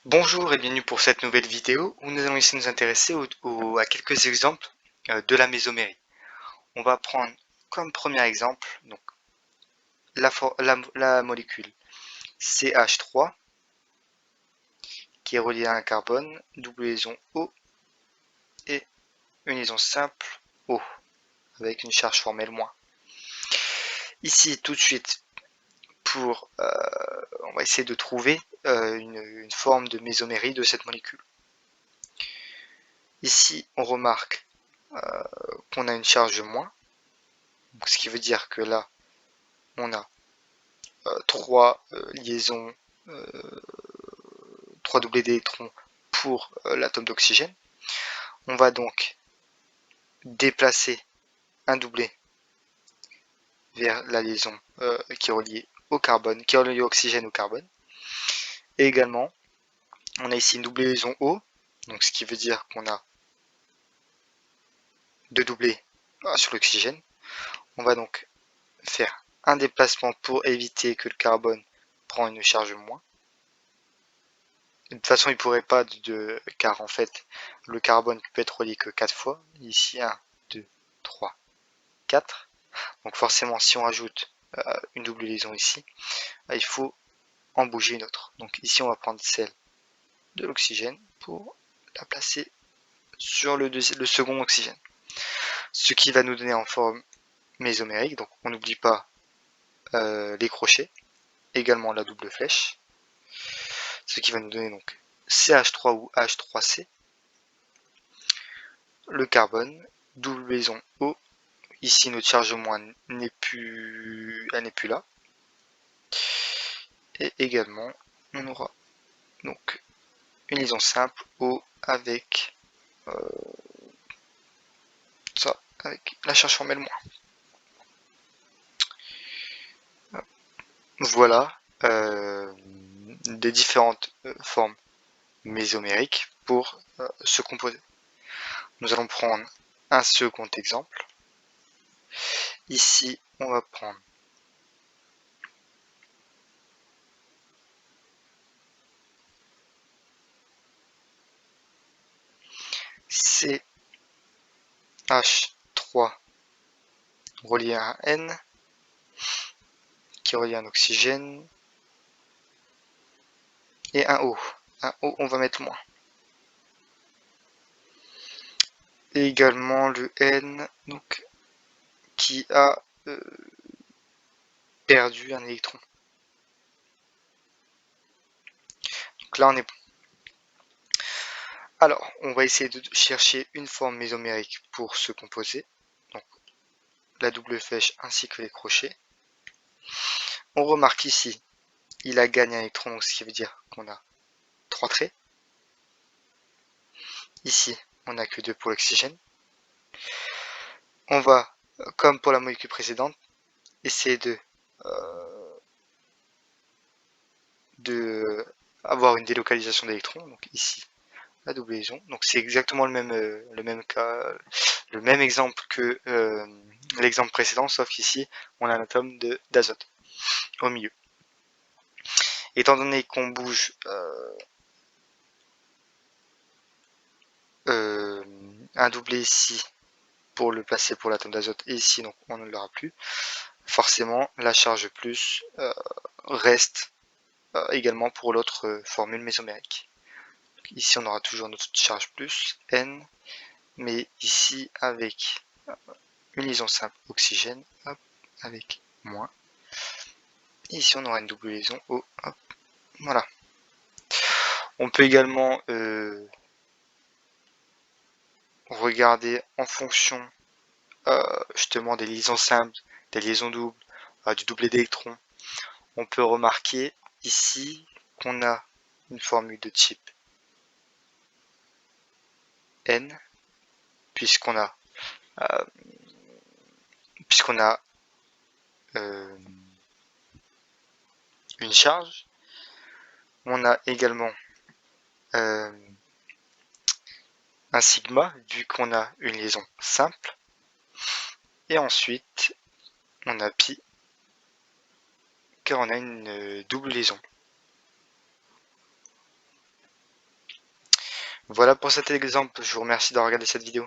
Bonjour et bienvenue pour cette nouvelle vidéo où nous allons ici nous intéresser à quelques exemples de la mésomérie. On va prendre comme premier exemple donc, la molécule CH3 qui est reliée à un carbone, double liaison O et une liaison simple O avec une charge formelle moins. Ici tout de suite on va essayer de trouver une forme de mésomérie de cette molécule. Ici on remarque qu'on a une charge moins. Donc, ce qui veut dire que là, on a trois liaisons, trois doublés d'électrons pour l'atome d'oxygène. On va donc déplacer un doublé vers la liaison qui est reliée au carbone, qui est reliée au oxygène au carbone. Et également, on a ici une double liaison O, donc ce qui veut dire qu'on a deux doublés sur l'oxygène. On va donc faire un déplacement pour éviter que le carbone prend une charge moins. De toute façon, il ne pourrait pas, car en fait, le carbone peut être relié que 4 fois. Ici, 1, 2, 3, 4. Donc forcément, si on ajoute une double liaison ici, il faut en bouger une autre. Donc ici, on va prendre celle de l'oxygène pour la placer sur le second oxygène. Ce qui va nous donner en forme mésomérique. Donc on n'oublie pas les crochets, également la double flèche. Ce qui va nous donner donc CH3 ou H3C. Le carbone, double liaison O. Ici, notre charge moins n'est plus là. Et également, on aura donc une liaison simple O avec ça, avec la charge formelle moins. Voilà des différentes formes mésomériques pour ce composé. Nous allons prendre un second exemple. Ici, on va prendre CH3 relié à un N qui est relié à un oxygène et un O. Un O, on va mettre moins. Et également le N donc, qui a perdu un électron. Donc là, on est bon. Alors, on va essayer de chercher une forme mésomérique pour ce composé. Donc, la double flèche ainsi que les crochets. On remarque ici, il a gagné un électron, donc ce qui veut dire qu'on a 3 traits. Ici, on n'a que 2 pour l'oxygène. On va, comme pour la molécule précédente, essayer de avoir une délocalisation d'électrons. Donc ici, la double liaison. Donc c'est exactement le même cas, le même exemple que l'exemple précédent, sauf qu'ici, on a un atome d'azote au milieu. Étant donné qu'on bouge un doublé ici pour le placer pour l'atome d'azote et ici, donc on ne l'aura plus, forcément la charge plus reste également pour l'autre formule mésomérique. Ici on aura toujours notre charge plus N, mais ici avec une liaison simple oxygène, hop, avec moins. Et ici on aura une double liaison O, hop, voilà. On peut également regarder en fonction justement des liaisons simples, des liaisons doubles, du doublé d'électrons. On peut remarquer ici qu'on a une formule de type N, puisqu'on a une charge. On a également un sigma, vu qu'on a une liaison simple. Et ensuite, on a pi, car on a une double liaison. Voilà pour cet exemple, je vous remercie d'avoir regardé cette vidéo.